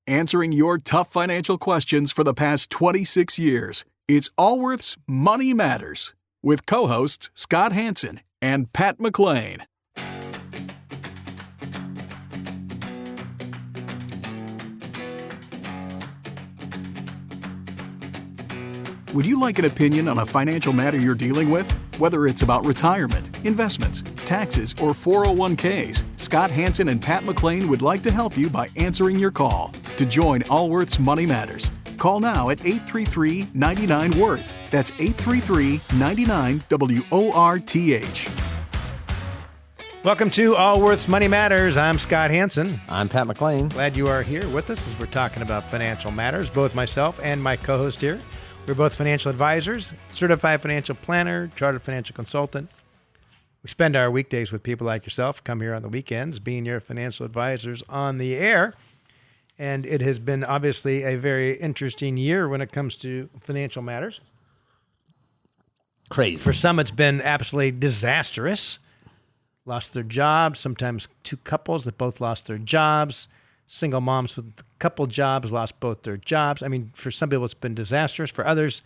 answering your tough financial questions for the past 26 years. It's Allworth's Money Matters with co-hosts Scott Hansen and Pat McClain. Would you like an opinion on a financial matter you're dealing with? Whether it's about retirement, investments, taxes, or 401ks, Scott Hansen and Pat McClain would like to help you by answering your call. To join Allworth's Money Matters, call now at 833-99-WORTH. That's 833-99-WORTH. Welcome to Allworth's Money Matters. I'm Scott Hansen. I'm Pat McClain. Glad you are here with us as we're talking about financial matters. Both myself and my co-host here. We're both financial advisors, certified financial planner, chartered financial consultant. We spend our weekdays with people like yourself, come here on the weekends, being your financial advisors on the air. And it has been obviously a very interesting year when it comes to financial matters. Crazy. For some, it's been absolutely disastrous. Lost their jobs, sometimes two couples that both lost their jobs. Single moms with a couple jobs lost both their jobs. I mean, for some people, it's been disastrous. For others,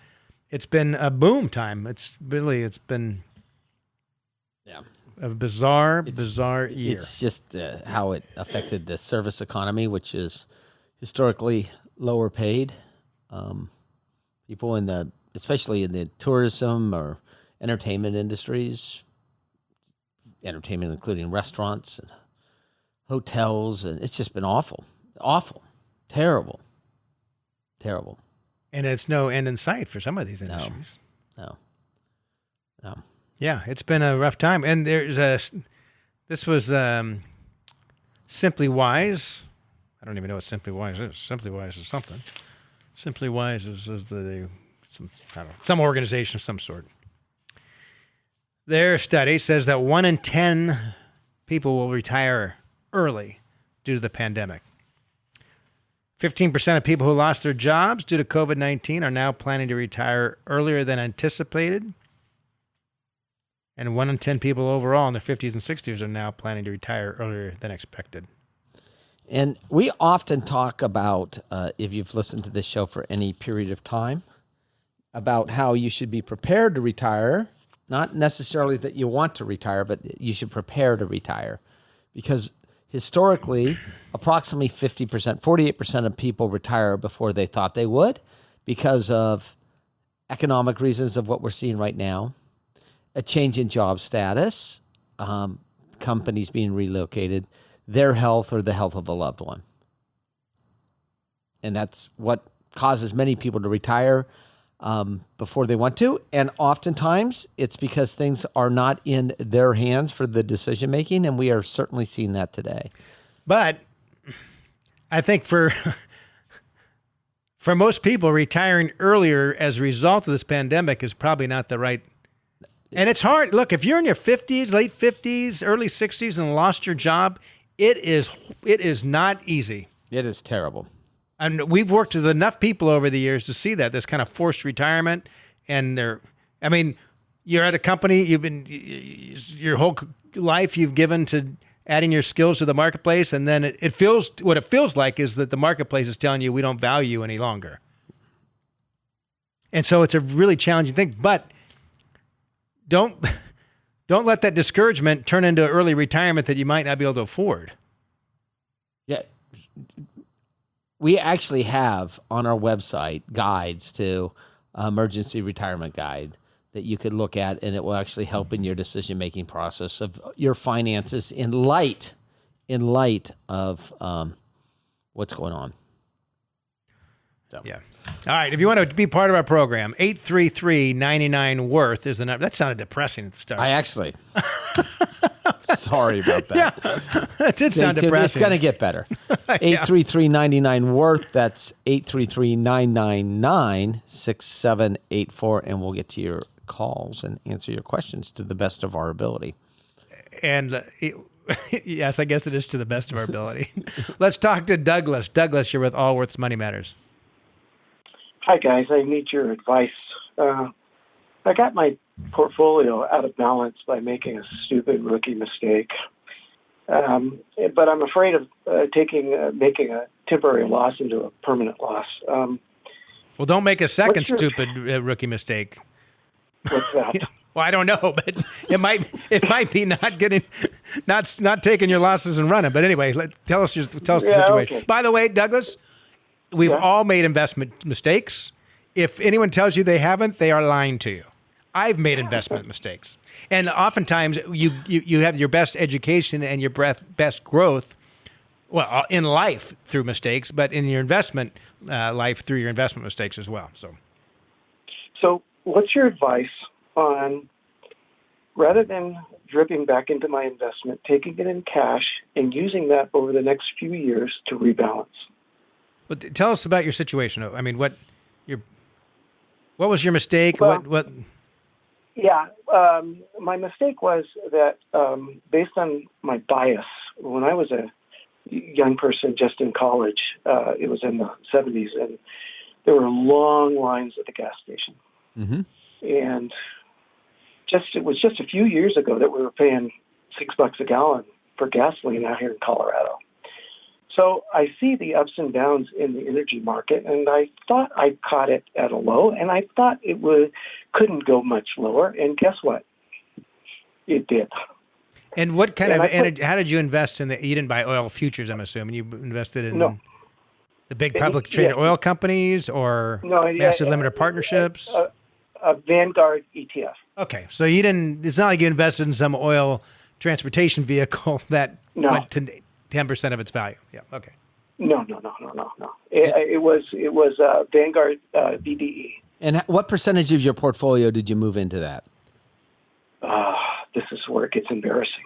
it's been a boom time. It's been a bizarre year. It's just how it affected the service economy, which is historically lower paid. People especially in the tourism or entertainment industries, entertainment including restaurants and hotels, and it's just been awful, terrible. And it's no end in sight for some of these industries. No. Yeah, it's been a rough time. And this was Simply Wise. I don't even know what Simply Wise is. Simply Wise is something. Simply Wise is some organization of some sort. Their study says that 1 in 10 people will retire early due to the pandemic. 15% of people who lost their jobs due to COVID-19 are now planning to retire earlier than anticipated. And 1 in 10 people overall in their 50s and 60s are now planning to retire earlier than expected. And we often talk about, if you've listened to this show for any period of time, about how you should be prepared to retire. Not necessarily that you want to retire, but you should prepare to retire. Because historically, approximately 48% of people retire before they thought they would because of economic reasons of what we're seeing right now, a change in job status, companies being relocated, their health or the health of a loved one. And that's what causes many people to retire before they want to. And oftentimes it's because things are not in their hands for the decision making. And we are certainly seeing that today. But I think for most people, retiring earlier as a result of this pandemic is probably not the right. And it's hard. Look, if you're in your 50s, late 50s, early 60s and lost your job, it is not easy. It is terrible. And we've worked with enough people over the years to see that this kind of forced retirement, and you're at a company, your whole life you've given to adding your skills to the marketplace, and then it feels like is that the marketplace is telling you we don't value you any longer. And so it's a really challenging thing, but don't let that discouragement turn into early retirement that you might not be able to afford. Yeah. We actually have on our website guides to emergency retirement guide that you could look at, and it will actually help in your decision-making process of your finances in light of what's going on. So. Yeah. All right. If you want to be part of our program, 833-99-WORTH is the number. That sounded depressing at the start. Sorry about that. Yeah, it did sound depressing. It's going to get better. 833-99-WORTH. That's 833-999-6784, and we'll get to your calls and answer your questions to the best of our ability. And yes, I guess it is to the best of our ability. Let's talk to Douglas. Douglas, you're with Allworth's Money Matters. Hi, guys. I need your advice. I got my portfolio out of balance by making a stupid rookie mistake. But I'm afraid of making a temporary loss into a permanent loss. Well, don't make a second What's your- stupid rookie mistake. What's that? Well, I don't know, but it might be not taking your losses and running. But anyway, tell us the situation. Okay. By the way, Douglas, we've Yeah. all made investment mistakes. If anyone tells you they haven't, they are lying to you. I've made investment mistakes, and oftentimes you have your best education and your best growth, well, in life through mistakes, but in your investment life through your investment mistakes as well. So what's your advice on, rather than dripping back into my investment, taking it in cash and using that over the next few years to rebalance? Well, tell us about your situation. I mean, what was your mistake? Well, what? Yeah, my mistake was that based on my bias, when I was a young person just in college, it was in the 70s, and there were long lines at the gas station. Mm-hmm. And it was just a few years ago that we were paying $6 a gallon for gasoline out here in Colorado. So I see the ups and downs in the energy market, and I thought I caught it at a low, and I thought couldn't go much lower. And guess what? It did. And what kind of energy? How did you invest in you didn't buy oil futures, I'm assuming. You invested in the big public traded oil companies or massive limited partnerships? A Vanguard ETF. Okay, so you didn't. It's not like you invested in some oil transportation vehicle that went to 10% of its value. Yeah. Okay. No. It was Vanguard BDE. And what percentage of your portfolio did you move into that? This is where it gets embarrassing.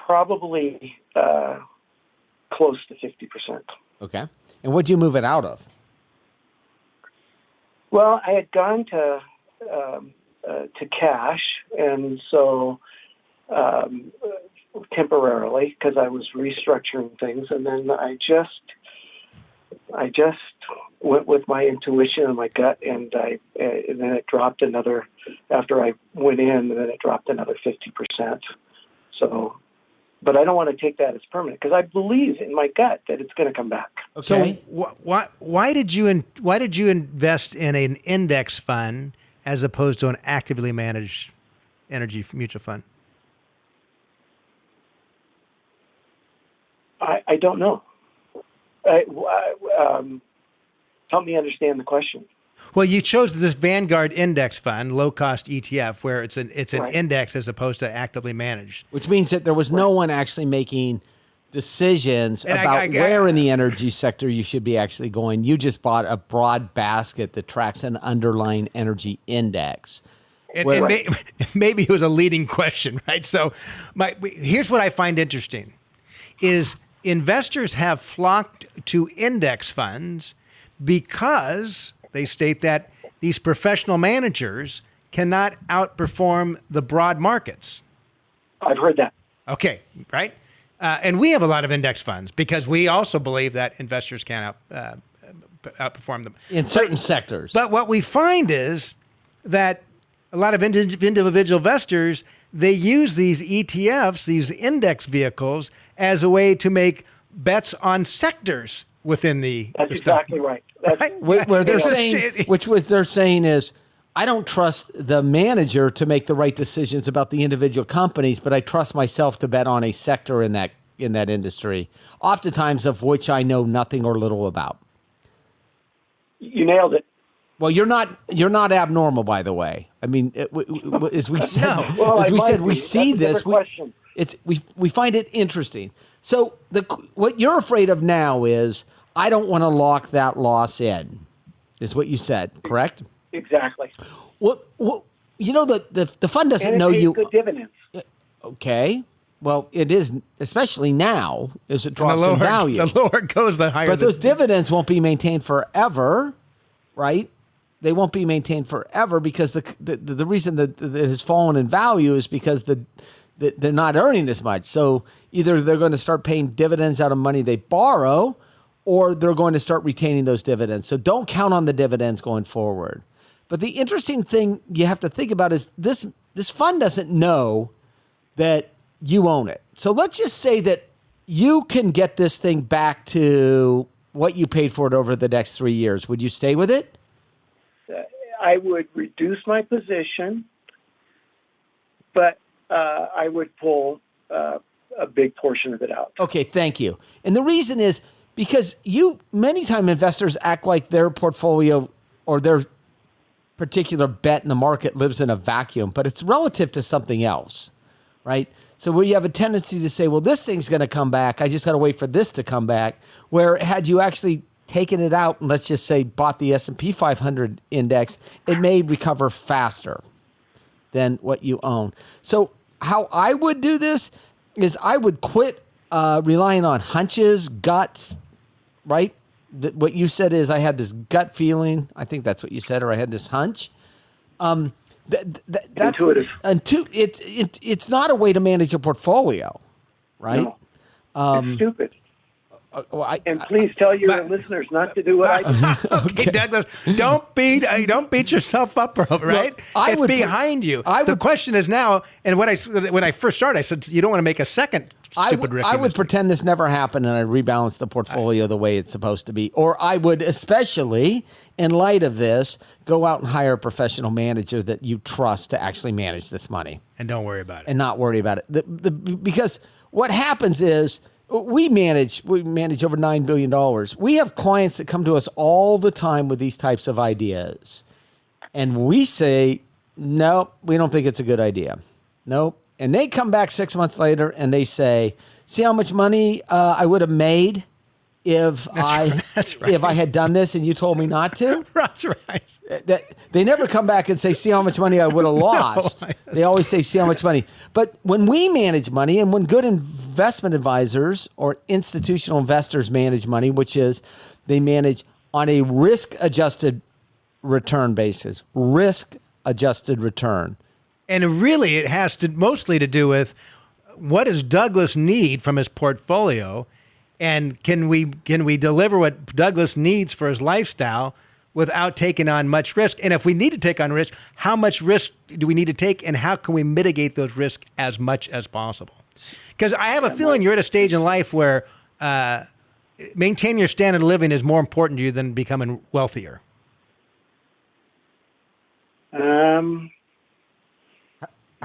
Probably close to 50%. Okay. And what did you move it out of? Well, I had gone to cash, and so temporarily, because I was restructuring things, and then I just went with my intuition and my gut, and then it dropped another. After I went in, and then it dropped another 50%. So, but I don't want to take that as permanent because I believe in my gut that it's going to come back. Okay. So why did you invest in an index fund as opposed to an actively managed energy mutual fund? I don't know. Help me understand the question. Well, you chose this Vanguard index fund, low cost ETF, where it's an index as opposed to actively managed. Which means that there was no one actually making decisions about where in the energy sector you should be actually going. You just bought a broad basket that tracks an underlying energy index. Maybe it was a leading question, right? So here's what I find interesting is investors have flocked to index funds because they state that these professional managers cannot outperform the broad markets. I've heard that. Okay, right? And we have a lot of index funds because we also believe that investors can outperform them. In certain sectors. But what we find is that a lot of individual investors, they use these ETFs, these index vehicles, as a way to make bets on sectors within the That's the stock. exactly right. Where they're saying, what they're saying is, I don't trust the manager to make the right decisions about the individual companies, but I trust myself to bet on a sector in that industry, oftentimes of which I know nothing or little about. You nailed it. Well, you're not abnormal, by the way. I mean, as we said, we see this. We find it interesting. So what you're afraid of now is I don't want to lock that loss in, is what you said, correct? Exactly. Well, you know the fund doesn't and it know pays you. good dividends. Okay. Well, it is, especially now, as it drops in value. The lower it goes, the higher. But those dividends won't be maintained forever, right? They won't be maintained forever because the reason that it has fallen in value is because they're not earning as much. So either they're going to start paying dividends out of money they borrow, or they're going to start retaining those dividends. So don't count on the dividends going forward. But the interesting thing you have to think about is this fund doesn't know that you own it. So let's just say that you can get this thing back to what you paid for it over the next 3 years. Would you stay with it? I would reduce my position, but I would pull a big portion of it out. Okay, thank you. And the reason is because many time investors act like their portfolio or their particular bet in the market lives in a vacuum, but it's relative to something else, right? So where you have a tendency to say, well, this thing's going to come back, I just got to wait for this to come back, where had you actually taken it out and let's just say bought the S&P 500 index, it may recover faster than what you own. So how I would do this is I would quit relying on hunches, guts, right? What you said is I had this gut feeling. I think that's what you said, or I had this hunch. That's intuitive. It's not a way to manage a portfolio, right? No. It's stupid. And please tell your listeners not to do what I do. Okay, Douglas, don't beat yourself up, bro, right? It's behind you. The question is now, and when I first started, I said you don't want to make a second stupid Ricky I would mistake. pretend this never happened and I rebalance the portfolio the way it's supposed to be. Or I would, especially in light of this, go out and hire a professional manager that you trust to actually manage this money. And don't worry about it. And not worry about it. Because what happens is, we manage over $9 billion. We have clients that come to us all the time with these types of ideas. And we say, no, we don't think it's a good idea. Nope. And they come back 6 months later and they say, see how much money I would have made if I had done this and you told me not to? That's right. They never come back and say, see how much money I would have lost. No, they always say, see how much money. But when we manage money and when good investment advisors or institutional investors manage money, which is they manage on a risk-adjusted return basis, risk-adjusted return. And really it has mostly to do with what does Douglas need from his portfolio, and can we deliver what Douglas needs for his lifestyle without taking on much risk? And if we need to take on risk, how much risk do we need to take, and how can we mitigate those risks as much as possible? Because I have a feeling you're at a stage in life where maintaining your standard of living is more important to you than becoming wealthier.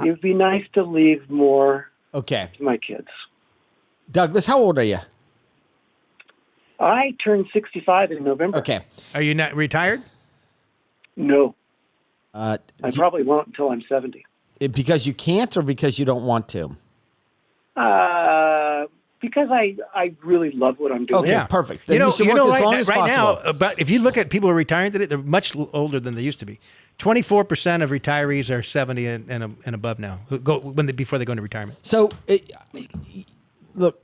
It would be nice to leave more to my kids. Douglas, how old are you? I turned 65 in November. Okay. Are you not retired? No. I probably won't until I'm 70. Because you can't or because you don't want to? Because I really love what I'm doing. Okay, yeah. Perfect. Then you should work as long as right possible. now, but if you look at people who are retiring today, they're much older than they used to be. 24% of retirees are 70 and above now, before they go into retirement. So, look,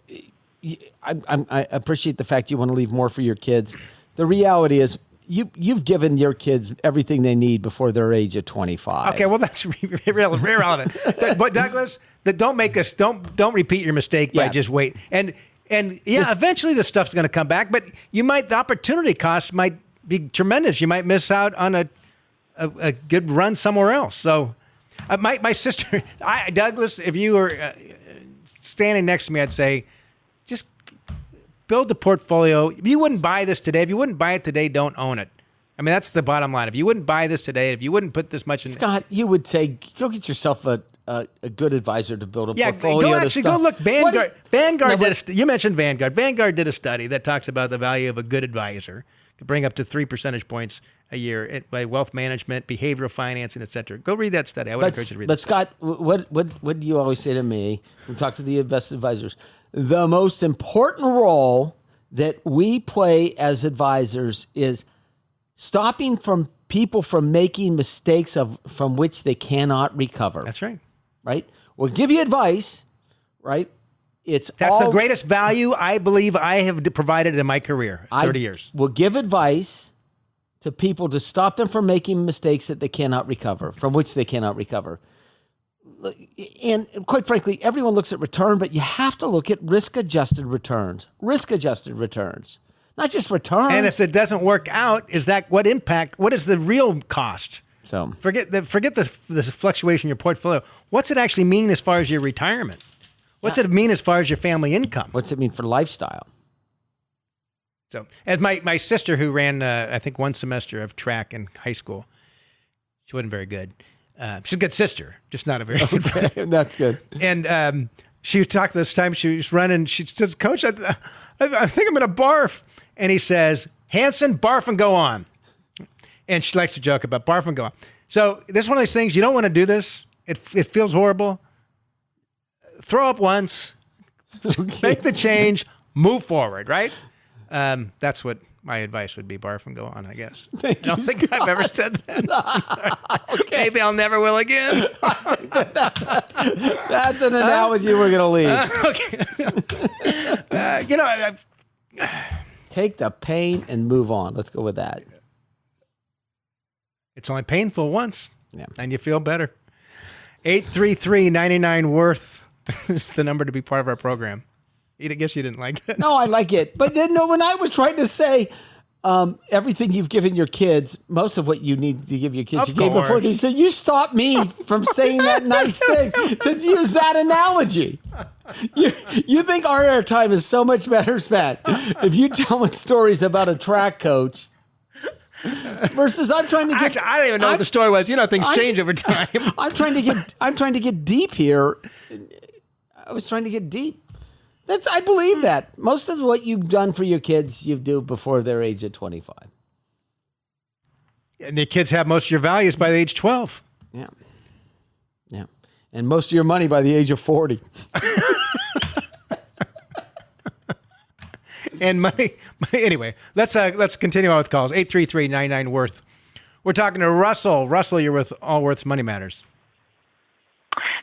I appreciate the fact you want to leave more for your kids. The reality is you've given your kids everything they need before their age of 25. Okay, well that's irrelevant. But Douglas, don't repeat your mistake by just wait. And eventually this stuff's going to come back. But the opportunity cost might be tremendous. You might miss out on a good run somewhere else. So, my sister, Douglas, if you were standing next to me, I'd say, just build the portfolio. If you wouldn't buy this today, if you wouldn't buy it today, don't own it. I mean, that's the bottom line. If you wouldn't buy this today, if you wouldn't put this much in... Scott, you would say, go get yourself a good advisor to build a portfolio. Go look. You mentioned Vanguard. Vanguard did a study that talks about the value of a good advisor. Could bring up to 3 percentage points a year by wealth management, behavioral financing, et cetera. Go read that study. I would encourage you to read that. But Scott, what do you always say to me when we talk to the investment advisors? The most important role that we play as advisors is stopping people from making mistakes from which they cannot recover. That's right. Right? We'll give you advice, right? That's the greatest value I believe I have provided in my career, 30 years. We'll give advice to people to stop them from making mistakes that they cannot recover, from which they cannot recover. And quite frankly, everyone looks at return, but you have to look at risk-adjusted returns. Risk-adjusted returns, not just returns. And if it doesn't work out, what is the real cost? So forget the fluctuation in your portfolio. What's it actually mean as far as your retirement? What's it mean as far as your family income? What's it mean for lifestyle? So, as my sister who ran, I think, one semester of track in high school, she wasn't very good. She's a good sister, just not a very good one. Okay, that's good. And she talked this time, she was running, she says, Coach, I think I'm going to barf. And he says, Hanson, barf and go on. And she likes to joke about barf and go on. So this is one of those things, you don't want to do this. It feels horrible. Throw up once, make the change, move forward, right? That's what my advice would be, barf and go on, I guess. I don't think I've ever said that. Okay. Maybe I'll never will again. That's an analogy we're going to leave. Okay. Take the pain and move on. Let's go with that. It's only painful once, Yeah. and you feel better. 833-99-WORTH is the number to be part of our program. I guess you didn't like that. No, I like it. But then, when I was trying to say everything you've given your kids, most of what you need to give your kids, Of you gave before. course. So you stopped me from saying that nice thing to use that analogy. You think our airtime is so much better spent if you tell stories about a track coach versus I'm trying to get. Actually, I don't even know what the story was. Things change over time. I'm trying to get deep here. I was trying to get deep. I believe that most of what you've done for your kids, you do before their age of 25. And the kids have most of your values by the age 12. Yeah. Yeah. And most of your money by the age of 40. And money. Anyway, let's continue on with calls. 833-99-WORTH. We're talking to Russell. Russell, you're with Allworth's Money Matters.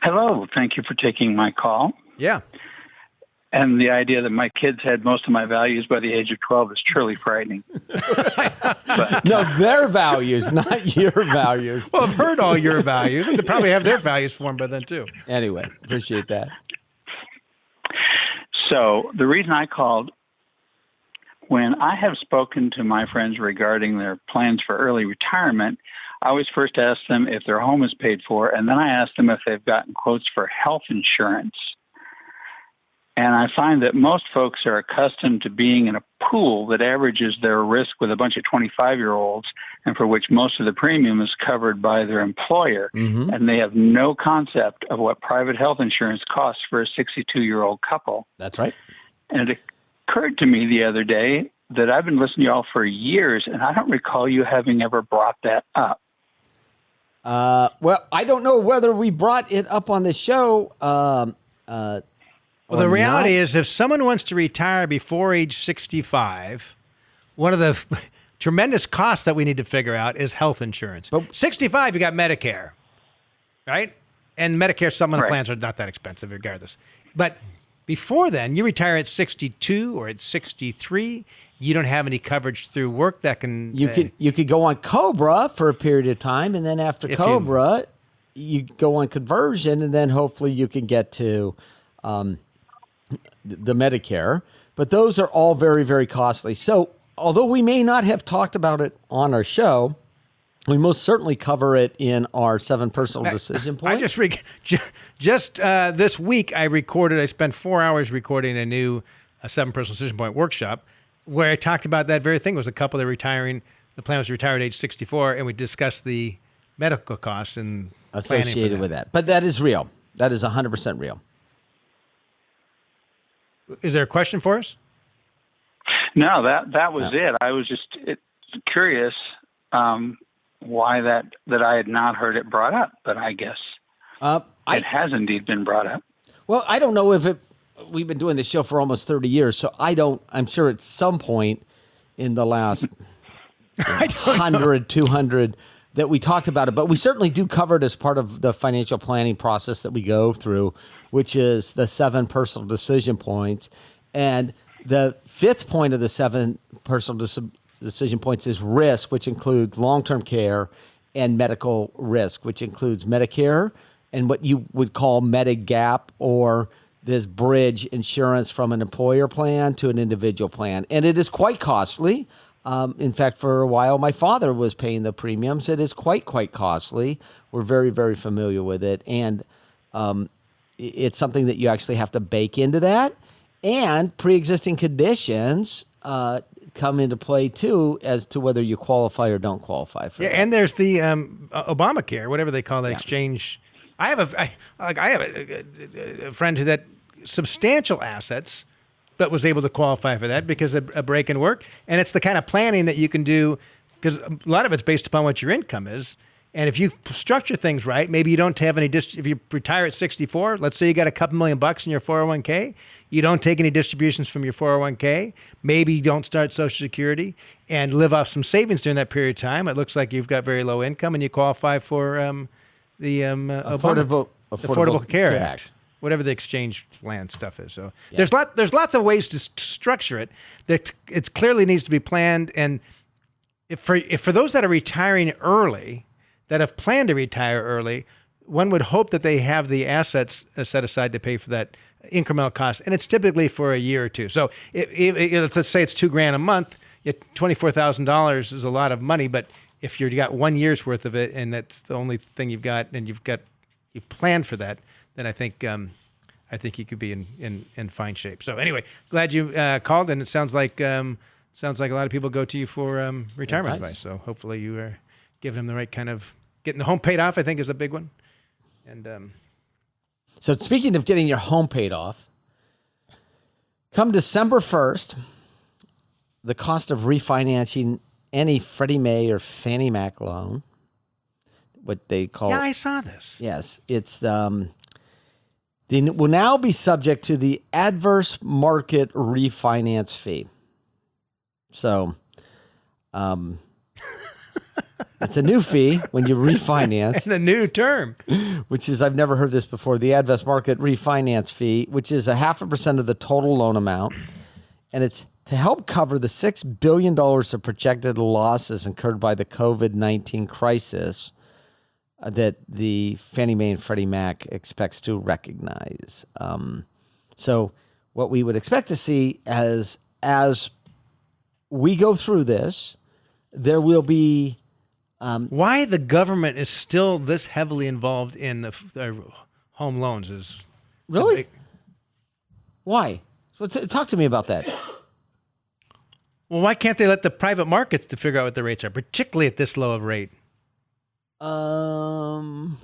Hello. Thank you for taking my call. Yeah. And the idea that my kids had most of my values by the age of 12 is truly frightening. No, their values, not your values. Well, I've heard all your values. They probably have their values formed by then, too. Anyway, appreciate that. So the reason I called, when I have spoken to my friends regarding their plans for early retirement, I always first ask them if their home is paid for, and then I ask them if they've gotten quotes for health insurance. And I find that most folks are accustomed to being in a pool that averages their risk with a bunch of 25-year-olds and for which most of the premium is covered by their employer. Mm-hmm. And they have no concept of what private health insurance costs for a 62-year-old couple. That's right. And it occurred to me the other day that I've been listening to y'all for years, and I don't recall you having ever brought that up. Well, I don't know whether we brought it up on the show. Well, the reality is if someone wants to retire before age 65, one of the tremendous costs that we need to figure out is health insurance. But 65, you got Medicare, right? And Medicare supplemental plans are not that expensive regardless. But before then, you retire at 62 or at 63. You don't have any coverage through work that can... You could go on COBRA for a period of time, and then after COBRA, you go on conversion, and then hopefully you can get to... the Medicare, but those are all very, very costly. So although we may not have talked about it on our show, we most certainly cover it in our 7 personal decision points. I just this week I spent 4 hours recording a new 7 personal decision point workshop where I talked about that very thing. It was a couple that retiring, the plan was to retire at age 64, and we discussed the medical costs and associated with that. But that is real. That is 100% real. Is there a question for us? No, that was it. I was just curious why that I had not heard it brought up, but I guess it has indeed been brought up. Well, I don't know if we've been doing this show for almost 30 years, so I'm sure at some point in the last 100, 200 that we talked about it, but we certainly do cover it as part of the financial planning process that we go through, which is the 7 personal decision points. And the 5th point of the 7 personal decision points is risk, which includes long-term care, and medical risk, which includes Medicare and what you would call Medigap, or this bridge insurance from an employer plan to an individual plan. And it is quite costly. In fact, for a while, my father was paying the premiums. It is quite costly. We're very, very familiar with it. And it's something that you actually have to bake into that, and pre-existing conditions come into play too as to whether you qualify or don't qualify for that. And there's the Obamacare, whatever they call the exchange. I have a friend who that substantial assets, but was able to qualify for that because of a break in work. And it's the kind of planning that you can do, because a lot of it's based upon what your income is. And if you structure things right, maybe you don't have any, if you retire at 64, let's say you got a couple $1,000,000 in your 401k, you don't take any distributions from your 401k, maybe you don't start Social Security and live off some savings during that period of time. It looks like you've got very low income and you qualify for the Affordable Care Act. Whatever the exchange land stuff is. So there's lots of ways to structure it. That it clearly needs to be planned. And if for those that are retiring early, that have planned to retire early, one would hope that they have the assets set aside to pay for that incremental cost. And it's typically for a year or two. So let's say it's $2,000 a month. $24,000 is a lot of money, but if you got 1 year's worth of it and that's the only thing you've got, and you've planned for that, then I think you could be in fine shape. So anyway, glad you called, and it sounds like a lot of people go to you for retirement advice. So hopefully you are giving them the right kind of getting the home paid off. I think is a big one. And so speaking of getting your home paid off, come December 1st, the cost of refinancing any Freddie Mae or Fannie Mac loan, what they call I saw this. Yes, it's they will now be subject to the adverse market refinance fee. So, it's a new fee when you refinance. And a new term. Which is, I've never heard this before, the adverse market refinance fee, which is 0.5% of the total loan amount. And it's to help cover the $6 billion of projected losses incurred by the COVID-19 crisis that the Fannie Mae and Freddie Mac expects to recognize. So what we would expect to see as we go through this, there will be... why the government is still this heavily involved in the home loans is... Really? Why? So talk to me about that. Well, why can't they let the private markets to figure out what the rates are, particularly at this low of rate? Well,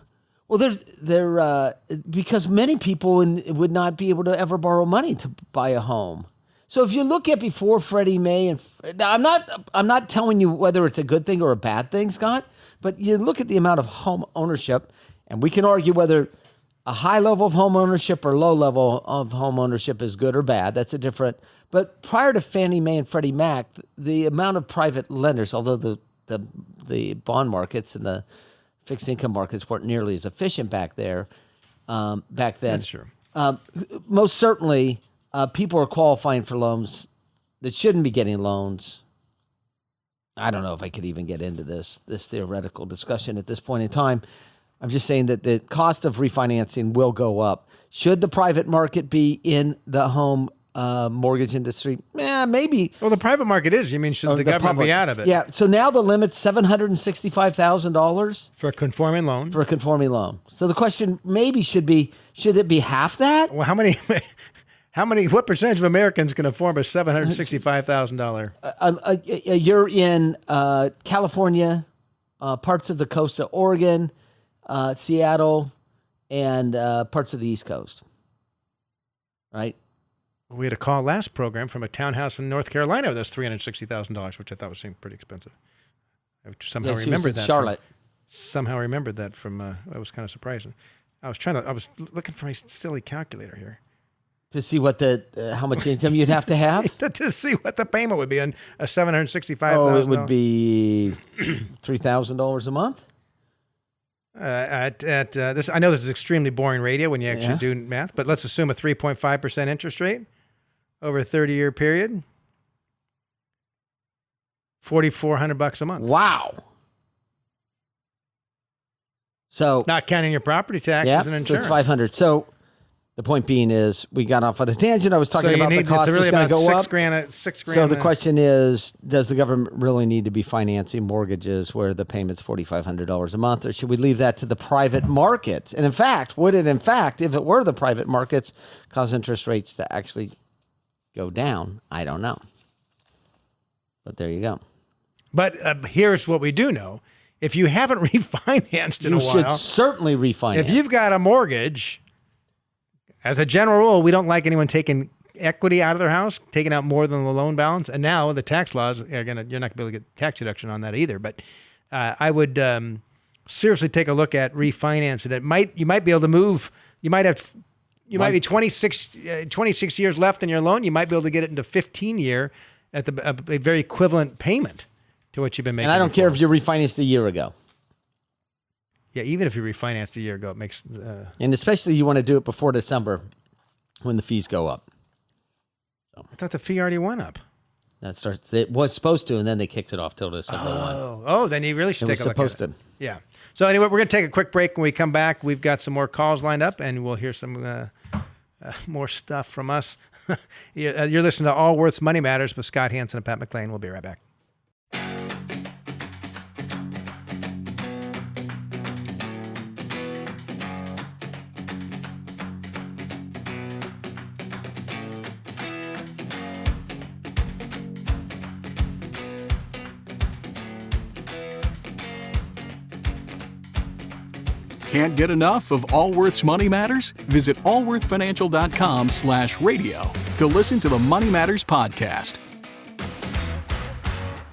they're because many people would not be able to ever borrow money to buy a home. So if you look at before Freddie Mae and I'm not telling you whether it's a good thing or a bad thing, Scott, but you look at the amount of home ownership, and we can argue whether a high level of home ownership or low level of home ownership is good or bad. That's a different. But prior to Fannie Mae and Freddie Mac, the amount of private lenders, although the bond markets and the fixed income markets weren't nearly as efficient back then. That's true. Most certainly, people are qualifying for loans that shouldn't be getting loans. I don't know if I could even get into this theoretical discussion at this point in time. I'm just saying that the cost of refinancing will go up. Should the private market be in the home mortgage industry? Maybe. Well, the private market is. You mean should the government be out of it? Yeah. So now the limit's $765,000 for a conforming loan. For a conforming loan. So the question maybe should it be half that? Well, what percentage of Americans can afford a $765,000? You're in California, parts of the coast of Oregon, Seattle, and parts of the East Coast. Right? We had a call last program from a townhouse in North Carolina with us $360,000, which I thought was pretty expensive. I somehow remembered that. Charlotte. Somehow remembered that from. That was kind of surprising. I was looking for my silly calculator here to see what how much income you'd have to have to see what the payment would be on a $765,000. Oh, it would be $3,000 a month. This, I know this is extremely boring radio when you actually do math, but let's assume a 3.5% interest rate over a 30-year period. $4,400 a month. Wow. So not counting your property taxes and insurance. So it's $500. So the point being is we got off on a tangent. I was talking about the cost is going to go up. $6 grand. So the question is, does the government really need to be financing mortgages where the payment's $4,500 a month, or should we leave that to the private markets? And in fact, would it, if it were the private markets, cause interest rates to actually go down? I don't know. But there you go. But here's what we do know. If you haven't refinanced in a while, you should certainly refinance. If you've got a mortgage, as a general rule, we don't like anyone taking equity out of their house, taking out more than the loan balance. And now the tax laws are you're not going to be able to get tax deduction on that either. But I would seriously take a look at refinancing. You might be able to move. You might be 26 years left in your loan. You might be able to get it into 15-year at a very equivalent payment to what you've been making. And I don't care if you refinanced a year ago. Yeah, even if you refinanced a year ago, it makes... and especially you want to do it before December when the fees go up. So. I thought the fee already went up. It was supposed to, and then they kicked it off till December 1. Oh, then you really should take a look at it. It was supposed to. Yeah. So anyway, we're going to take a quick break. When we come back, we've got some more calls lined up, and we'll hear some more stuff from us. You're listening to Allworth's Money Matters with Scott Hansen and Pat McClain. We'll be right back. Can't get enough of Allworth's Money Matters? Visit allworthfinancial.com/radio to listen to the Money Matters podcast.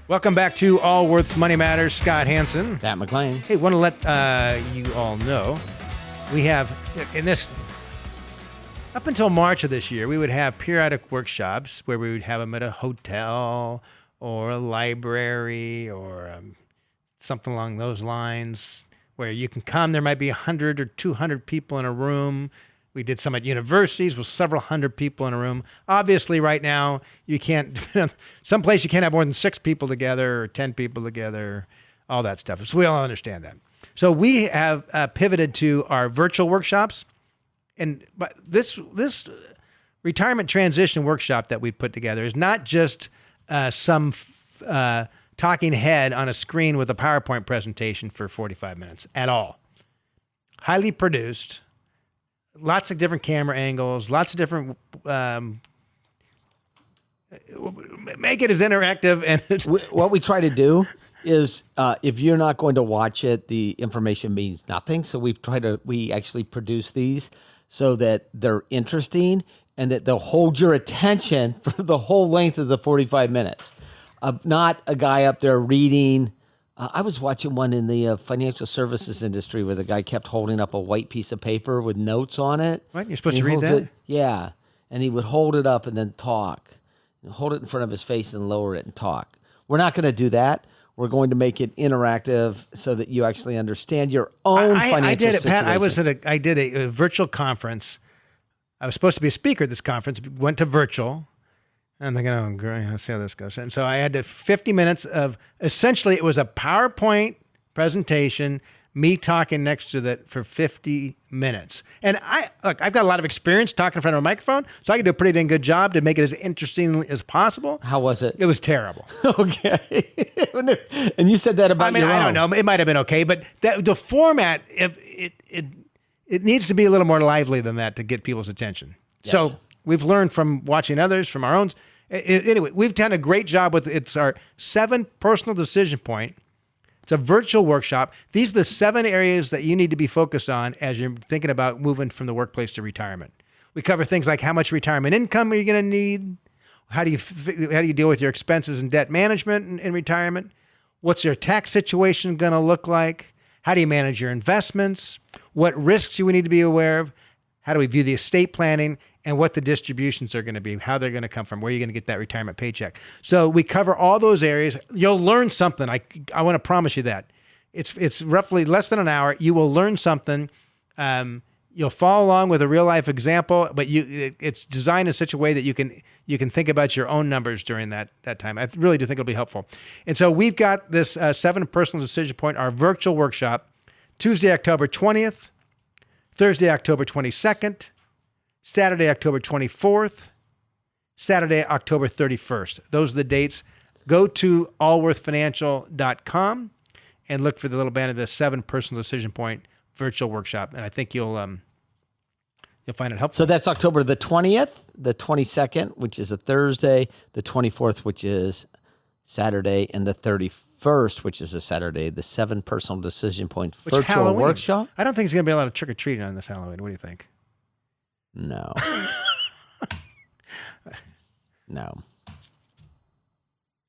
Welcome back to Allworth's Money Matters. Scott Hansen. Pat McClain. Hey, want to let you all know, we have, in this, up until March of this year, we would have periodic workshops where we would have them at a hotel or a library or something along those lines, where you can come. There might be 100 or 200 people in a room. We did some at universities with several hundred people in a room. Obviously, right now, you can't, someplace you can't have more than 6 people together or 10 people together, all that stuff. So we all understand that. So we have pivoted to our virtual workshops. And this retirement transition workshop that we put together is not just some talking head on a screen with a PowerPoint presentation for 45 minutes at all. Highly produced, lots of different camera angles, lots of different, make it as interactive. And what we try to do is if you're not going to watch it, the information means nothing. So we actually produce these so that they're interesting and that they'll hold your attention for the whole length of the 45 minutes. Not a guy up there reading. I was watching one in the financial services industry where the guy kept holding up a white piece of paper with notes on it. What? You're supposed to read that? Yeah. And he would hold it up and then talk. And hold it in front of his face and lower it and talk. We're not going to do that. We're going to make it interactive so that you actually understand your own financial I did it, situation. Pat. I did a virtual conference. I was supposed to be a speaker at this conference. Went to virtual. And I'm thinking, oh, great, let's see how this goes. And so I had 50 minutes of, essentially, it was a PowerPoint presentation, me talking next to that for 50 minutes. And I've got a lot of experience talking in front of a microphone, so I could do a pretty dang good job to make it as interesting as possible. How was it? It was terrible. Okay. And you said that about your own. I don't know. It might have been okay, but the format, it needs to be a little more lively than that to get people's attention. Yes. So we've learned from watching others, from our own. Anyway, we've done a great job with it. It's our 7 personal decision point. It's a virtual workshop. These are the 7 areas that you need to be focused on as you're thinking about moving from the workplace to retirement. We cover things like how much retirement income are you going to need? How do you deal with your expenses and debt management in retirement? What's your tax situation going to look like? How do you manage your investments? What risks do we need to be aware of? How do we view the estate planning? And what the distributions are going to be, how they're going to come from, where you're going to get that retirement paycheck. So we cover all those areas. You'll learn something. I want to promise you that. It's roughly less than an hour. You will learn something. You'll follow along with a real life example, but it's designed in such a way that you can think about your own numbers during that time. I really do think it'll be helpful. And so we've got this 7 personal decision point, our virtual workshop, Tuesday, October 20th, Thursday, October 22nd, Saturday, October 24th, Saturday, October 31st. Those are the dates. Go to allworthfinancial.com and look for the little banner, the 7 Personal Decision Point virtual workshop. And I think you'll find it helpful. So that's October the 20th, the 22nd, which is a Thursday, the 24th, which is Saturday, and the 31st, which is a Saturday, the 7 Personal Decision Point virtual Halloween. workshop. I don't think there's going to be a lot of trick-or-treating on this Halloween. What do you think? No. No.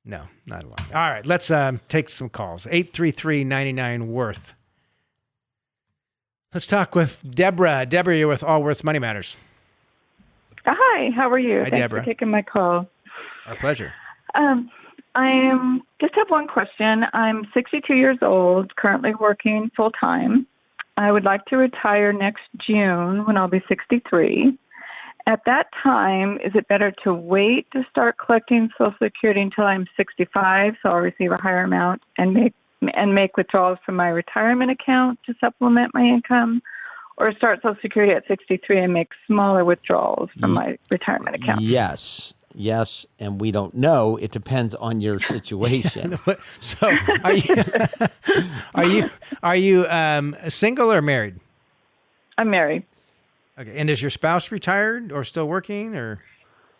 No, not a lot. All right, let's take some calls. 833-99-WORTH. Let's talk with Deborah. Deborah, you're with Allworth's Money Matters. Hi, how are you? Hi, Thanks Deborah. for taking my call. Our pleasure. I just have one question. I'm 62 years old, currently working full-time. I would like to retire next June when I'll be 63. At that time, is it better to wait to start collecting Social Security until I'm 65, so I'll receive a higher amount and make withdrawals from my retirement account to supplement my income, or start Social Security at 63 and make smaller withdrawals from my retirement account? Yes, and we don't know. It depends on your situation. So, are you single or married? I'm married. Okay, and is your spouse retired or still working, or?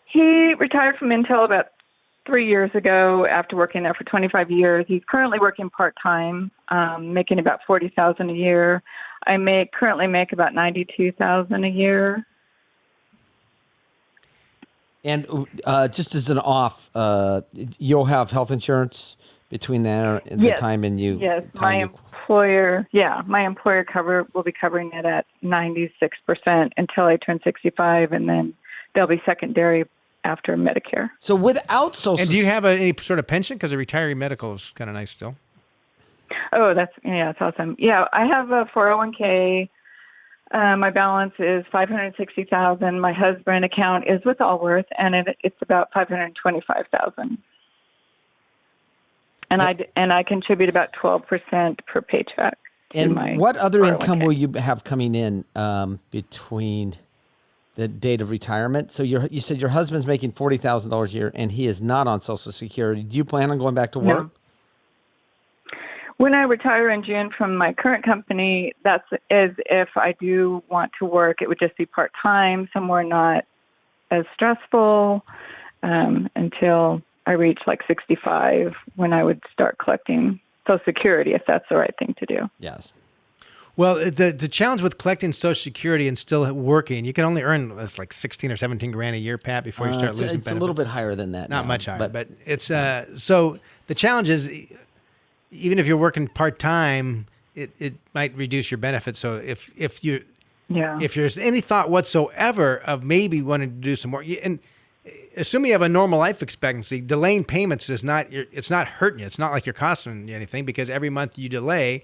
He retired from Intel about 3 years ago after working there for 25 years. He's currently working part-time, making about $40,000 a year. I currently make about $92,000 a year. And just as an off, you'll have health insurance between there and the time and you. Yes, my employer will be covering it at 96% until I turn 65, and then they'll be secondary after Medicare. So without Social, and do you have any sort of pension? Because a retiree medical is kind of nice still. Oh, that's awesome. Yeah, I have a 401k. My balance is $560,000. My husband account is with Allworth, and it's about $525,000. And I contribute about 12% per paycheck. And what other income will you have coming in between the date of retirement? So you said your husband's making $40,000 a year, and he is not on Social Security. Do you plan on going back to work? No. When I retire in June from my current company, that's as if I do want to work. It would just be part-time, somewhere not as stressful until I reach like 65, when I would start collecting Social Security, if that's the right thing to do. Yes. Well, the challenge with collecting Social Security and still working, you can only earn like 16 or 17 grand a year, Pat, before you start losing benefits. It's a little bit higher than that. Not now, much higher, but it's so the challenge is, even if you're working part-time, it might reduce your benefits. So if there's any thought whatsoever of maybe wanting to do some more, and assuming you have a normal life expectancy, delaying payments it's not hurting you. It's not like you're costing you anything, because every month you delay,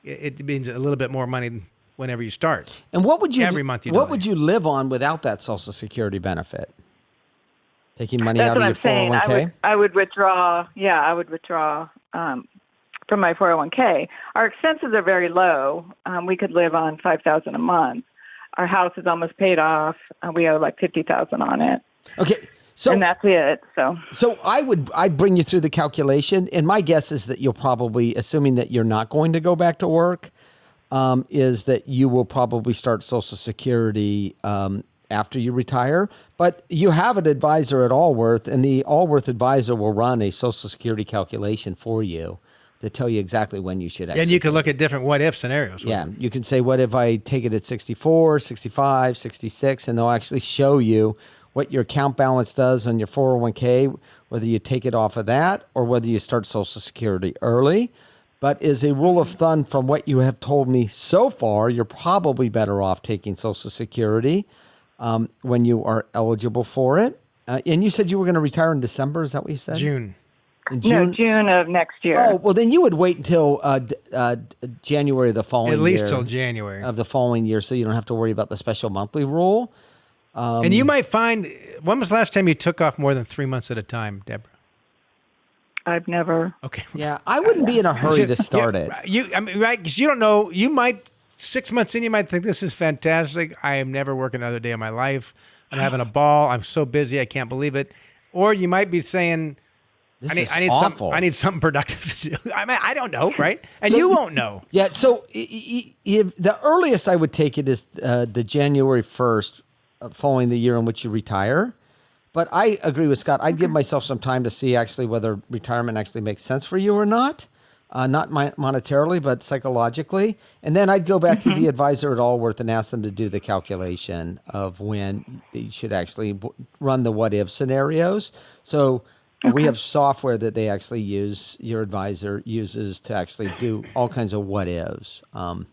it means a little bit more money whenever you start. And what would you every month you what delay. would you live on without that Social Security benefit? Taking money That's out of your 401k? I would withdraw. Yeah, I would withdraw from my 401k. Our expenses are very low. We could live on $5,000 a month. Our house is almost paid off. We owe like $50,000 on it. Okay. So, and that's it. So I'd bring you through the calculation, and my guess is that you'll probably, assuming that you're not going to go back to work, is that you will probably start Social Security after you retire. But you have an advisor at Allworth, and the Allworth advisor will run a Social Security calculation for you to tell you exactly when you should exit. And you can look at different what-if scenarios. Yeah, you can say, what if I take it at 64, 65, 66, and they'll actually show you what your account balance does on your 401k, whether you take it off of that or whether you start Social Security early. But as a rule of thumb, from what you have told me so far, you're probably better off taking Social Security when you are eligible for it. And you said you were going to retire in December. Is that what you said? June. In June? No, June of next year. Oh, well, then you would wait until January of the following year. At least till January. Of the following year, so you don't have to worry about the special monthly rule. And you might find, when was the last time you took off more than 3 months at a time, Deborah? I've never. Okay. Yeah, I wouldn't be in a hurry to start it. Right? Because you don't know. You might 6 months in, you might think this is fantastic. I am never working another day of my life. I'm having a ball. I'm so busy. I can't believe it. Or you might be saying, I need awful. I need something productive to do. I mean, I don't know, right? And you won't know. Yeah. So the earliest I would take it is the January 1st following the year in which you retire. But I agree with Scott. I'd give myself some time to see actually whether retirement actually makes sense for you or not. Not monetarily, but psychologically. And then I'd go back to the advisor at Allworth and ask them to do the calculation of when you should actually run the what-if scenarios. So we have software that they actually use, your advisor uses to actually do all kinds of what-ifs. And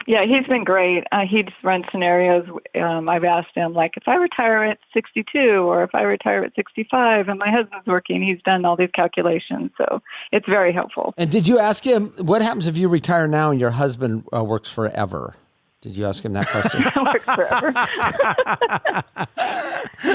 yeah, he's been great. He just runs scenarios. I've asked him, like, if I retire at 62 or if I retire at 65 and my husband's working, he's done all these calculations. So it's very helpful. And did you ask him, what happens if you retire now and your husband works forever? Did you ask him that question? Works forever.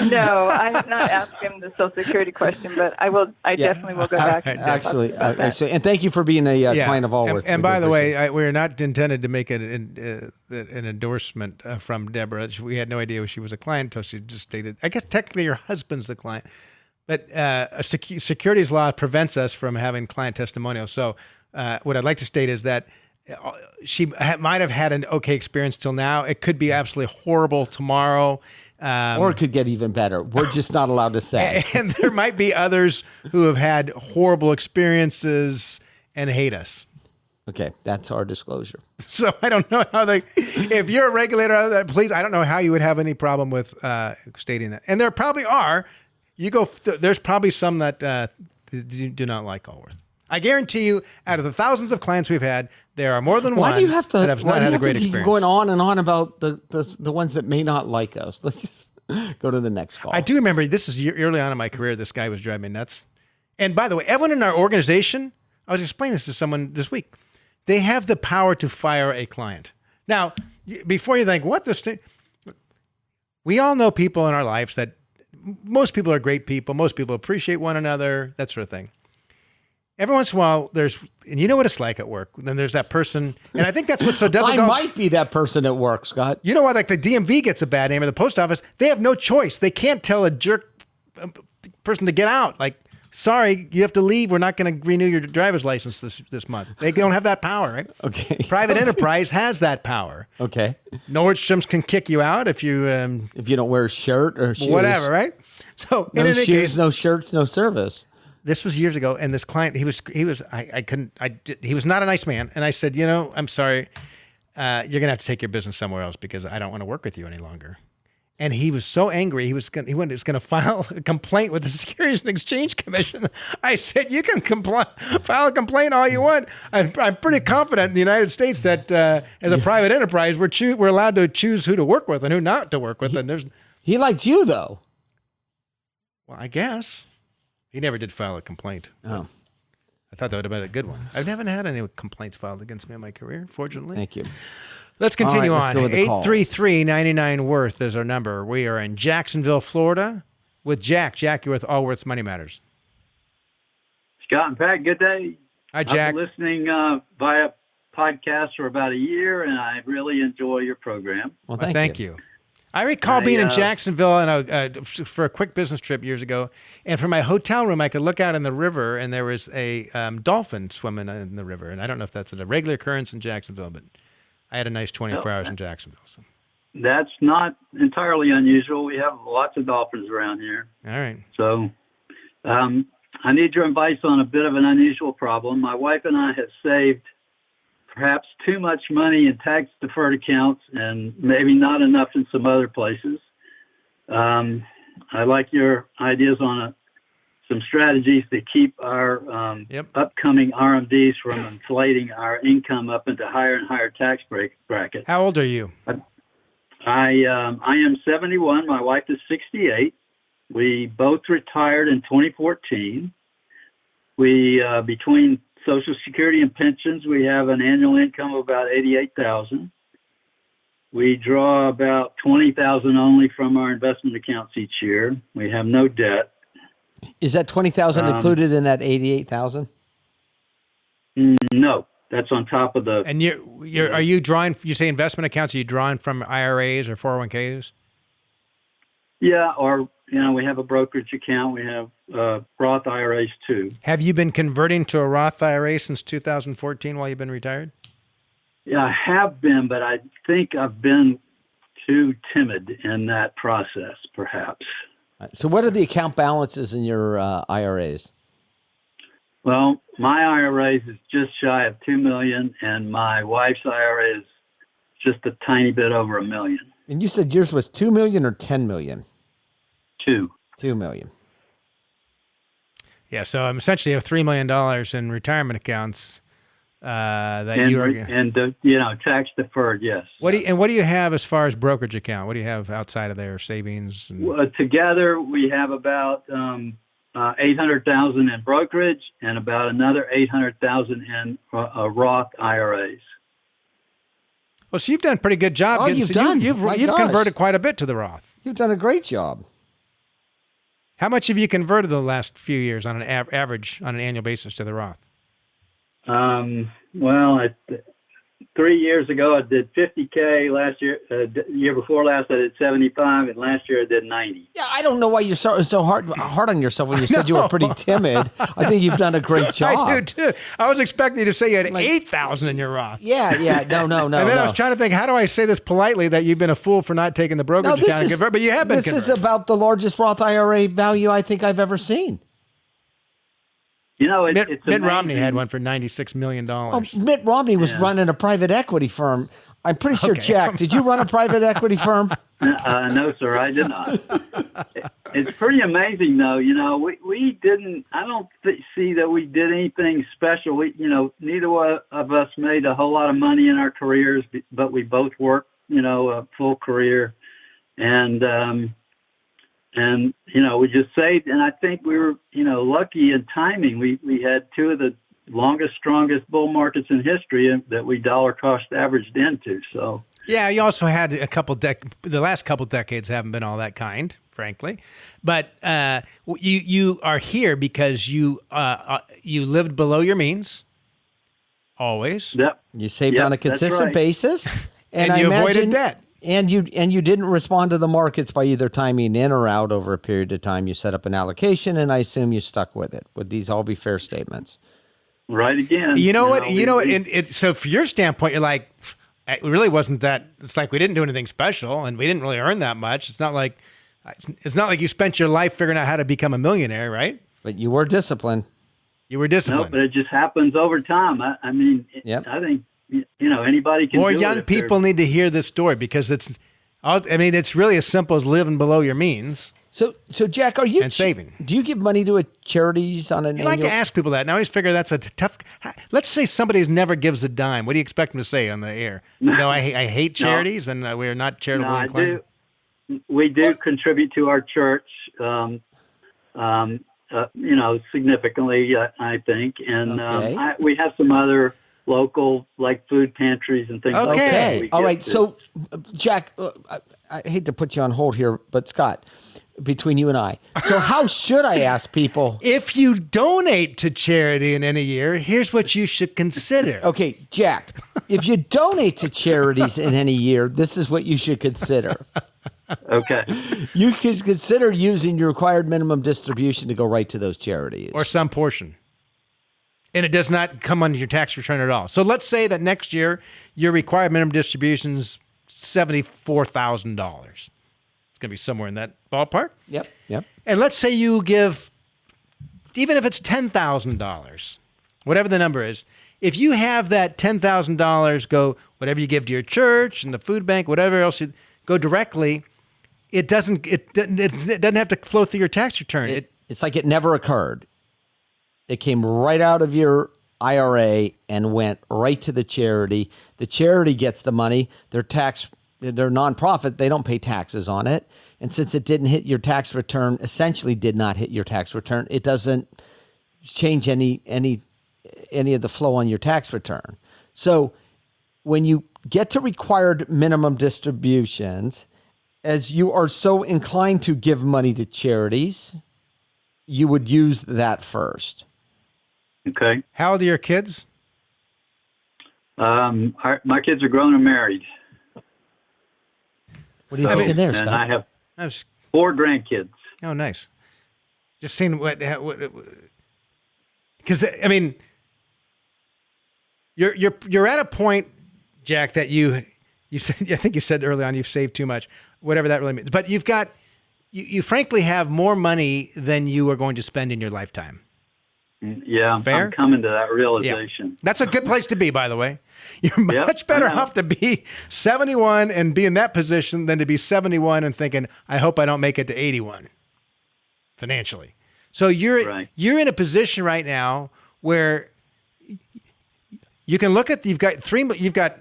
No, I have not asked him the Social Security question, but I will. I definitely will go back. Actually, and thank you for being a client of Allworth. And by the way, we're not intended to make an endorsement from Deborah. We had no idea she was a client until she just stated. I guess technically your husband's the client, but securities law prevents us from having client testimonials. So what I'd like to state is that she might have had an okay experience till now. It could be absolutely horrible tomorrow. Or it could get even better. We're just not allowed to say. And there might be others who have had horrible experiences and hate us. Okay, that's our disclosure. So I don't know how if you're a regulator, please, I don't know how you would have any problem with stating that. And there probably are. There's probably some that do not like Allworth. I guarantee you, out of the thousands of clients we've had, there are more than one do you have to, that have not had a great experience. Keep going on and on about the ones that may not like us? Let's just go to the next call. I do remember, this is early on in my career, this guy was driving me nuts. And by the way, everyone in our organization, I was explaining this to someone this week, they have the power to fire a client. Now, before you think, what this thing? We all know people in our lives that, most people are great people, most people appreciate one another, that sort of thing. Every once in a while, and you know what it's like at work. Then there's that person, and I think that's what so doesn't. I might be that person at work, Scott. You know what? Like the DMV gets a bad name, or the post office. They have no choice. They can't tell a jerk person to get out. Like, sorry, you have to leave. We're not going to renew your driver's license this month. They don't have that power, right? Okay. Private enterprise has that power. Okay. Nordstrom's can kick you out if you don't wear a shirt or shoes. Whatever, right? So no in any shoes, case, no shirts, no service. This was years ago, and this client, he was not a nice man. And I said, I'm sorry, you're going to have to take your business somewhere else because I don't want to work with you any longer. And he was so angry, he was going to file a complaint with the Securities and Exchange Commission. I said, you can file a complaint all you want. I'm pretty confident in the United States that as a private enterprise, we're allowed to choose who to work with and who not to work with. He liked you, though. Well, I guess. He never did file a complaint. Oh. I thought that would have been a good one. I haven't had any complaints filed against me in my career, fortunately. Thank you. Let's continue on. 833-99-WORTH is our number. We are in Jacksonville, Florida with Jack. Jack, you're with Allworth's Money Matters. Scott and Pat, good day. Hi, Jack. I've been listening via podcast for about a year, and I really enjoy your program. Well, thank you. I recall being in Jacksonville for a quick business trip years ago, and from my hotel room, I could look out in the river, and there was a dolphin swimming in the river. And I don't know if that's a regular occurrence in Jacksonville, but I had a nice 24 hours in Jacksonville. So. That's not entirely unusual. We have lots of dolphins around here. All right. So I need your advice on a bit of an unusual problem. My wife and I have saved perhaps too much money in tax-deferred accounts and maybe not enough in some other places. I like your ideas on some strategies to keep our upcoming RMDs from inflating our income up into higher and higher tax brackets. How old are you? I am 71. My wife is 68. We both retired in 2014. We between Social Security and pensions, we have an annual income of about $88,000. We draw about $20,000 only from our investment accounts each year. We have no debt. Is that $20,000 included in that $88,000? No. that's on top of the. And are you drawing? You say investment accounts? Are you drawing from IRAs or 401ks? Yeah, or we have a brokerage account. We have Roth IRAs too. Have you been converting to a Roth IRA since 2014 while you've been retired? Yeah, I have been, but I think I've been too timid in that process, perhaps. So what are the account balances in your IRAs? Well, my IRA is just shy of $2 million, and my wife's IRA is just a tiny bit over $1 million. And you said yours was $2 million or $10 million? $2 million. Yeah, so essentially you have $3 million in retirement accounts that you are tax deferred. Yes. What do you have as far as brokerage account? What do you have outside of their savings? Together we have about $800,000 in brokerage and about another $800,000 in Roth IRAs. Well, so you've done a pretty good job. You've converted quite a bit to the Roth. You've done a great job. How much have you converted the last few years on an average on an annual basis to the Roth? 3 years ago I did 50K. Last year, year before last I did 75, and last year I did 90. Yeah, I don't know why you're so hard on yourself when you said you were pretty timid. I think you've done a great job. I do too. I was expecting you to say you had 8,000 in your Roth. Yeah, no. And then I was trying to think, how do I say this politely that you've been a fool for not taking the brokerage account and convert, but you have been. This is about the largest Roth IRA value I think I've ever seen. Mitt Romney had one for $96 million. Oh, Mitt Romney was running a private equity firm. I'm pretty sure, Jack, did you run a private equity firm? No, sir, I did not. It's pretty amazing, though. We didn't. I don't see that we did anything special. Neither one of us made a whole lot of money in our careers, but we both worked, a full career, and we just saved. And I think we were, lucky in timing. We had two of the longest, strongest bull markets in history that we dollar cost averaged into. So yeah, you also had the last couple decades haven't been all that kind, frankly. But you are here because you lived below your means, always. Yep. You saved on a consistent basis, and you avoided debt. And you didn't respond to the markets by either timing in or out over a period of time. You set up an allocation, and I assume you stuck with it. Would these all be fair statements? Right again. So from your standpoint, you're like, it really wasn't that. It's like we didn't do anything special, and we didn't really earn that much. It's not like you spent your life figuring out how to become a millionaire, right? But you were disciplined. You were disciplined. No, but it just happens over time. I think. Anybody can. More young people need to hear this story because it's really as simple as living below your means. So Jack, are you saving? Do you give money to charities on an annual? I like to ask people that. Now I always figure that's a tough. Let's say somebody never gives a dime. What do you expect them to say on the air? No, I hate charities, and we're not charitably inclined. We do contribute to our church, significantly, I think, and we have some other local, like food pantries and things like that. Okay. All right. So, Jack, I hate to put you on hold here, but Scott, between you and I, so how should I ask people? If you donate to charity in any year, here's what you should consider. Okay, Jack, if you donate to charities in any year, this is what you should consider. Okay. You could consider using your required minimum distribution to go right to those charities. Or some portion. And it does not come under your tax return at all. So let's say that next year your required minimum distribution is $74,000. It's going to be somewhere in that ballpark. Yep. And let's say you give, even if it's $10,000, whatever the number is, if you have that $10,000 go, whatever you give to your church and the food bank, whatever else, you go directly, it doesn't have to flow through your tax return. It's like it never occurred. It came right out of your IRA and went right to the charity. The charity gets the money. They're nonprofit. They don't pay taxes on it. And since it didn't hit your tax return, essentially did not hit your tax return, it doesn't change any of the flow on your tax return. So when you get to required minimum distributions, as you are so inclined to give money to charities, you would use that first. Okay. How old are your kids? My kids are grown and married, What are you thinking there, and Scott? I have I was, 4 grandkids. oh, nice. Just seeing because I mean, you're at a point, Jack, that you said, I think you said early on, you've saved too much, whatever that really means. But you frankly have more money than you are going to spend in your lifetime. Yeah, Fair? I'm coming to that Yeah. realization. That's a good place to be, by the way. You're much better I know. off to be 71 and be in that position than to be 71 and thinking, I hope I don't make it to 81 financially. So you're in a position right now where you can look at, you've got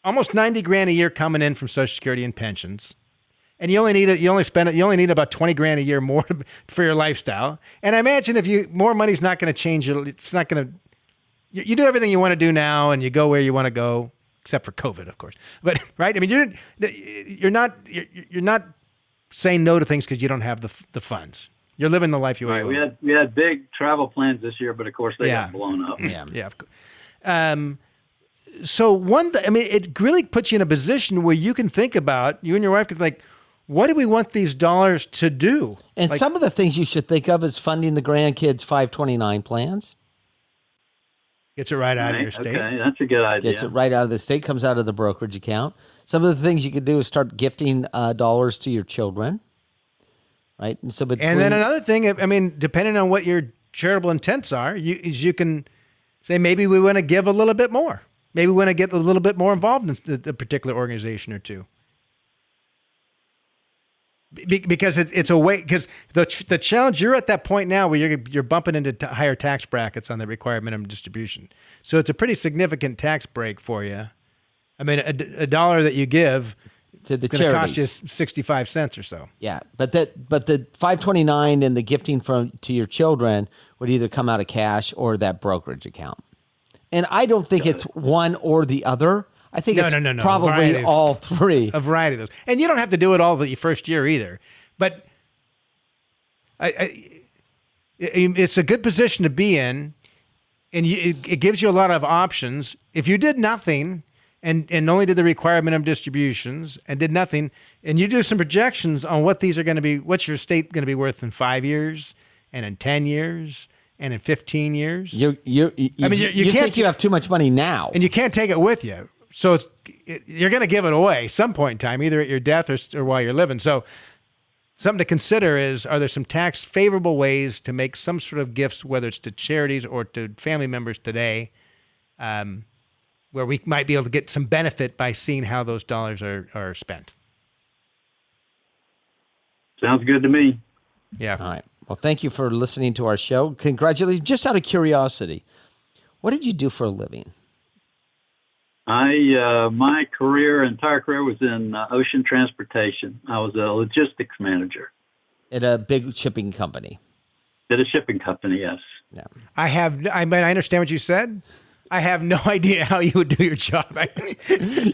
almost 90 grand a year coming in from Social Security and pensions. And you only need about 20 grand a year more for your lifestyle. And I imagine more money's not going to change it. It's not going to, you do everything you want to do now and you go where you want to go, except for COVID, of course. But right. I mean, you're not saying no to things because you don't have the funds. You're living the life you want. Right. We had big travel plans this year, but of course they got blown up. Yeah. So it really puts you in a position where you can think about, you and your wife can think, what do we want these dollars to do? And some of the things you should think of is funding the grandkids' 529 plans. Gets it right out of your state. Okay, that's a good idea. Gets it right out of the state, comes out of the brokerage account. Some of the things you could do is start gifting dollars to your children, right? And so, and then another thing, I mean, depending on what your charitable intents are, you can say maybe we want to give a little bit more. Maybe we want to get a little bit more involved in a particular organization or two. Because it's a way, because the challenge, you're at that point now where you're bumping into higher tax brackets on the required minimum distribution. So it's a pretty significant tax break for you. I mean, a dollar that you give to the is going to cost you 65 cents or so. Yeah, but the 529 and the gifting to your children would either come out of cash or that brokerage account. And I don't think it's one or the other. I think it's probably all three. A variety of those. And you don't have to do it all the first year either. But it's a good position to be in, and it gives you a lot of options. If you did nothing and only did the required minimum distributions and did nothing, and you do some projections on what these are going to be, what's your state going to be worth in 5 years and in 10 years and in 15 years? You think you have too much money now. And you can't take it with you. So you're going to give it away some point in time, either at your death or while you're living. So something to consider is, are there some tax favorable ways to make some sort of gifts, whether it's to charities or to family members today, where we might be able to get some benefit by seeing how those dollars are spent? Sounds good to me. Yeah. All right. Well, thank you for listening to our show. Congratulations. Just out of curiosity, what did you do for a living? My entire career was in ocean transportation. I was a logistics manager at a big shipping company. At a shipping company, yes. Yeah. I understand what you said. I have no idea how you would do your job.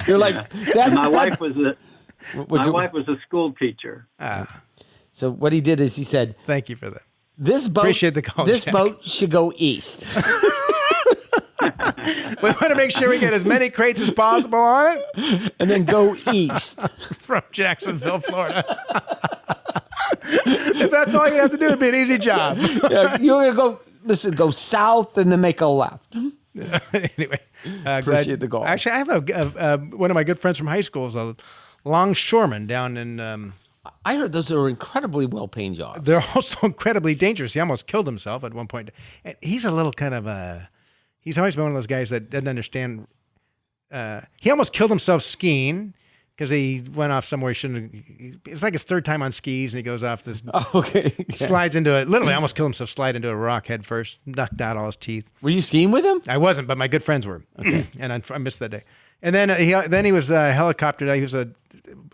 You're like my wife was a school teacher. So what he did is he said, "Thank you for that. This boat, appreciate the call. This Jack. boat should go east." We want to make sure we get as many crates as possible on it. And then go east. From Jacksonville, Florida. If that's all you have to do, it'd be an easy job. Yeah, you're going to go south and then make a left. Anyway. Appreciate the call. Actually, I have one of my good friends from high school is a longshoreman down in... I heard those are incredibly well-paying jobs. They're also incredibly dangerous. He almost killed himself at one point. And he's a little kind of he's always been one of those guys that doesn't understand. He almost killed himself skiing because he went off somewhere he shouldn't have. It's like his third time on skis, and he goes off this. Oh, okay. Slides into it. Literally almost killed himself, slide into a rock head first, knocked out all his teeth. Were you skiing with him? I wasn't, but my good friends were. Okay. And I missed that day. And then he was helicoptered. He was a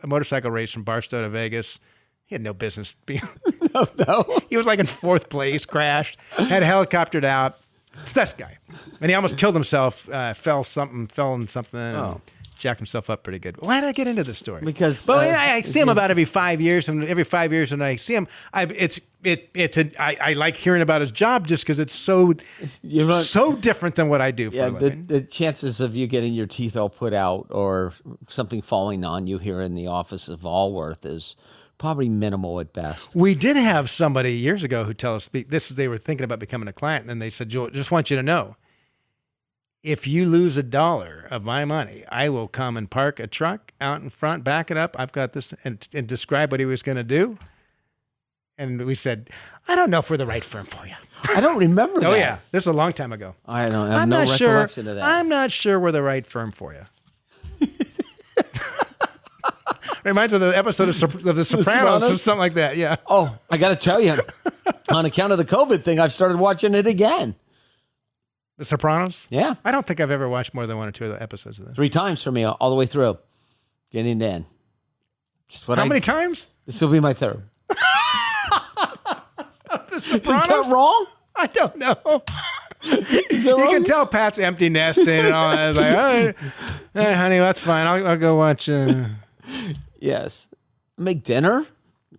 motorcycle race from Barstow to Vegas. He had no business being. No. He was like in fourth place, crashed, had helicoptered out. It's this guy. And he almost killed himself, fell in something. And jacked himself up pretty good. Why did I get into this story? Because I see him about every 5 years, and every 5 years when I see him, I like hearing about his job just because it's so different than what I do for a living. The chances of you getting your teeth all put out or something falling on you here in the office of Allworth is probably minimal at best. We did have somebody years ago who tell us they were thinking about becoming a client, and then they said, "Joel, just want you to know, if you lose $1 of my money, I will come and park a truck out in front, back it up. I've got this," and describe what he was going to do. And we said, "I don't know if we're the right firm for you." I don't remember that. Oh yeah, this is a long time ago. I don't have no recollection of that. I'm not sure we're the right firm for you. Reminds me of the episode of The Sopranos or something like that. Yeah. Oh, I got to tell you, on account of the COVID thing, I've started watching it again. The Sopranos? Yeah. I don't think I've ever watched more than 1 or 2 of the episodes of this. 3 times for me, all the way through, getting in. How many times? This will be my 3rd. The Sopranos? Is that wrong? I don't know. Is that wrong? You can tell Pat's empty nesting and all that. It's like, all right, honey, that's fine. I'll go watch. Yes. Make dinner,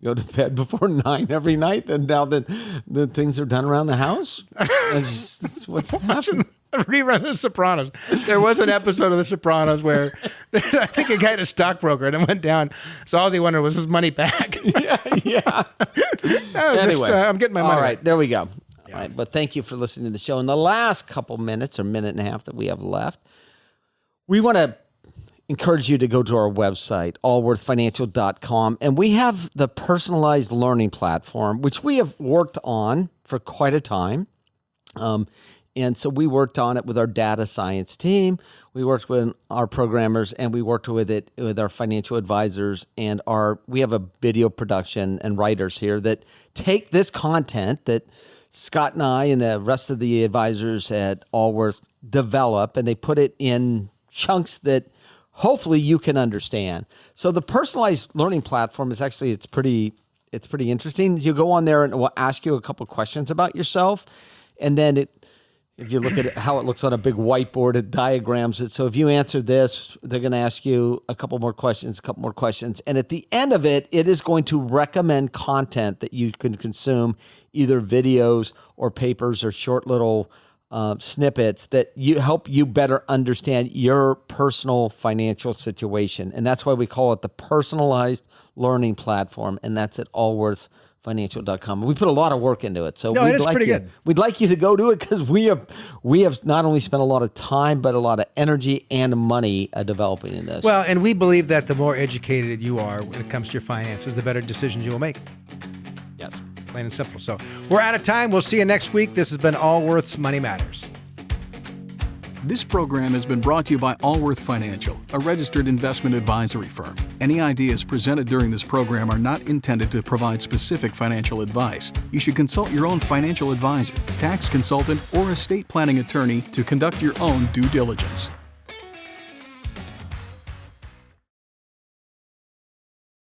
go to bed before 9 every night, and now that the things are done around the house. That's what's happening. Rerun of The Sopranos. There was an episode of The Sopranos where I think a guy had a stockbroker and it went down. So all he wanted was his money back. Yeah. Anyway, I'm getting my money. All right, back. there we go. Yeah. All right, but thank you for listening to the show. In the last couple minutes or minute and a half that we have left, we want to encourage you to go to our website, allworthfinancial.com. And we have the personalized learning platform, which we have worked on for quite a time. And so we worked on it with our data science team. We worked with our programmers, and we worked with it with our financial advisors. And we have a video production and writers here that take this content that Scott and I and the rest of the advisors at Allworth develop, and they put it in chunks that hopefully you can understand. So the personalized learning platform is actually, it's pretty interesting. You go on there and it will ask you a couple questions about yourself. And then if you look at how it looks on a big whiteboard, it diagrams it. So if you answer this, they're going to ask you a couple more questions. And at the end of it, it is going to recommend content that you can consume, either videos or papers or short little snippets that help you better understand your personal financial situation. And that's why we call it the personalized learning platform. And that's at allworthfinancial.com. We put a lot of work into it. So it is pretty good. We'd like you to go to it because we have not only spent a lot of time, but a lot of energy and money developing in this. Well, and we believe that the more educated you are when it comes to your finances, the better decisions you will make. Yes. Plain and simple. So we're out of time. We'll see you next week. This has been Allworth's Money Matters. This program has been brought to you by Allworth Financial, a registered investment advisory firm. Any ideas presented during this program are not intended to provide specific financial advice. You should consult your own financial advisor, tax consultant, or estate planning attorney to conduct your own due diligence.